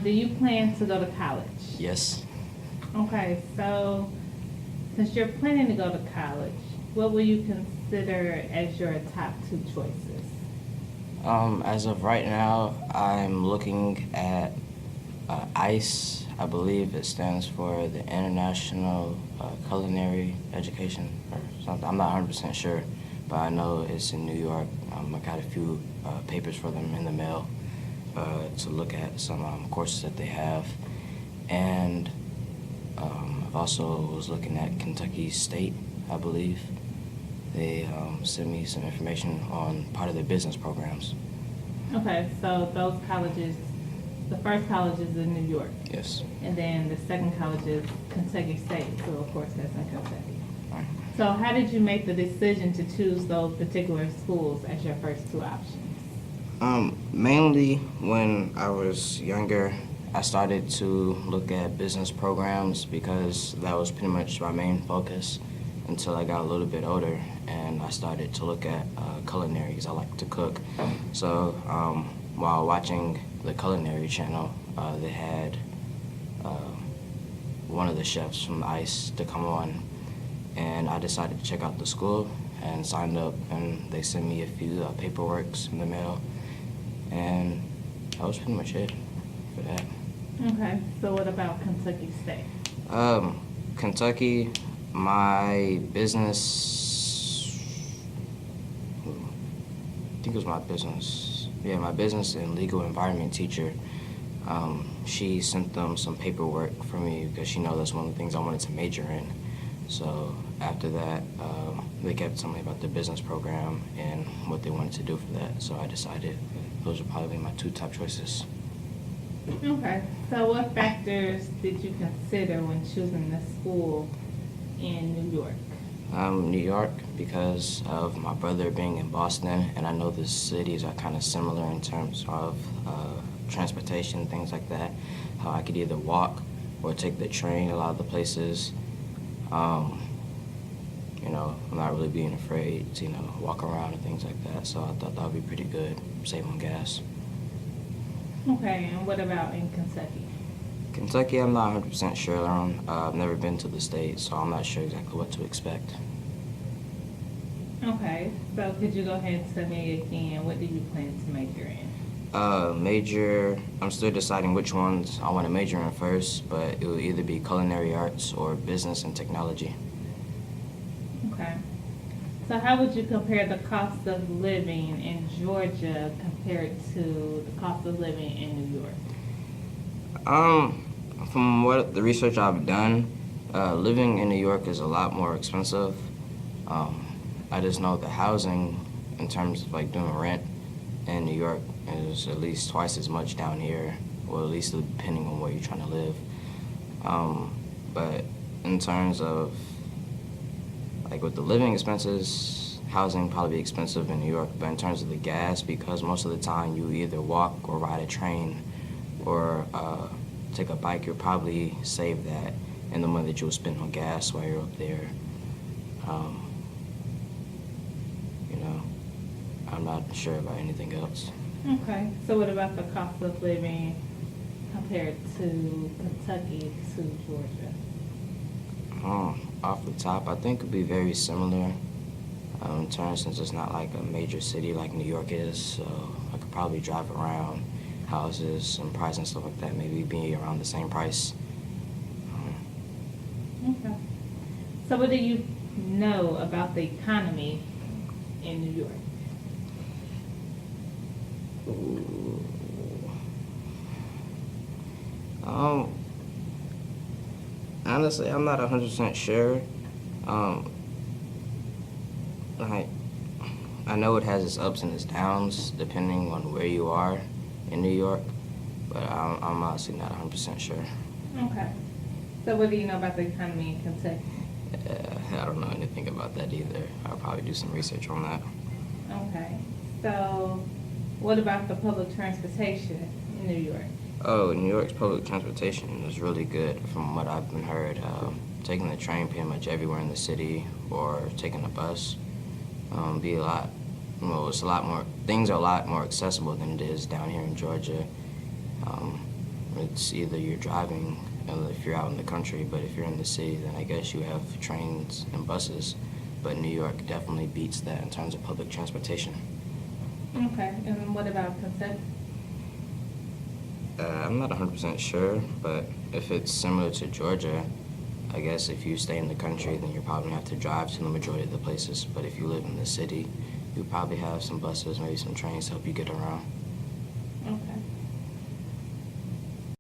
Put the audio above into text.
Do you plan to go to college? Yes. Okay, so since you're planning to go to college, what will you consider as your top two choices? As of right now, I'm looking at ICE. I believe it stands for the International Culinary Education or something. I'm not 100% sure, but I know it's in New York. I got a few papers for them in the mail to look at some courses that they have. And I've also was looking at Kentucky State, I believe. They sent me some information on part of their business programs. Okay, so those colleges, the first college is in New York, Yes. and then the second college is Kentucky State, so of course that's in Kentucky. Right. So how did you make the decision to choose those particular schools as your first two options? Mainly when I was younger, I started to look at business programs because that was pretty much my main focus until I got a little bit older and I started to look at culinary because I like to cook. So while watching the culinary channel, they had one of the chefs from ICE to come on, and I decided to check out the school and signed up, and they sent me a few paperworks in the mail, and that was pretty much it for that. Okay, so what about Kentucky State? Kentucky, my business, I think it was my business, yeah, my business and legal environment teacher, she sent them some paperwork for me because she knows that's one of the things I wanted to major in. So after that, they kept telling me about the business program and what they wanted to do for that. So I decided those would probably be my two top choices. Okay, so what factors did you consider when choosing the school in New York? New York because of my brother being in Boston, and I know the cities are kind of similar in terms of transportation, things like that. How I could either walk or take the train a lot of the places. You know, I'm not really being afraid to, walk around and things like that. So I thought that would be pretty good, save on gas. Okay, and what about in Kentucky? Kentucky, I'm not 100% sure on. I've never been to the state, so I'm not sure exactly what to expect. Okay, so could you go ahead and tell me again, what do you plan to major in? Major, I'm still deciding which ones I want to major in first, but it will either be culinary arts or business and technology. Okay. So how would you compare the cost of living in Georgia compared to the cost of living in New York? From what the research I've done, living in New York is a lot more expensive. I just know the housing, in terms of like doing rent in New York, is at least twice as much down here, or at least depending on where you're trying to live. But in terms of like with the living expenses, housing probably expensive in New York, but in terms of the gas, because most of the time you either walk or ride a train or take a bike, you'll probably save that in the money that you'll spend on gas while you're up there. I'm not sure about anything else. Okay, so what about the cost of living compared to Kentucky to Georgia? Off the top, I think it'd be very similar in terms, since it's not like a major city like New York is, so I could probably drive around houses and price and stuff like that, maybe be around the same price. Okay. So what do you know about the economy in New York? Ooh. Honestly, I'm not 100% sure. Like, I know it has its ups and its downs depending on where you are in New York, but I'm honestly not 100% sure. Okay. So what do you know about the economy in Kentucky? I don't know anything about that either. I'll probably do some research on that. Okay. So what about the public transportation in New York? Oh, New York's public transportation is really good from what I've been heard. Taking the train pretty much everywhere in the city or taking a bus be a lot, it's a lot more, things are a lot more accessible than it is down here in Georgia. It's either you're driving if you're out in the country, but if you're in the city, then I guess you have trains and buses. But New York definitely beats that in terms of public transportation. Okay, and what about Kentucky? I'm not 100% sure, but if it's similar to Georgia, I guess if you stay in the country, then you probably have to drive to the majority of the places. But if you live in the city, you probably have some buses, maybe some trains to help you get around. Okay.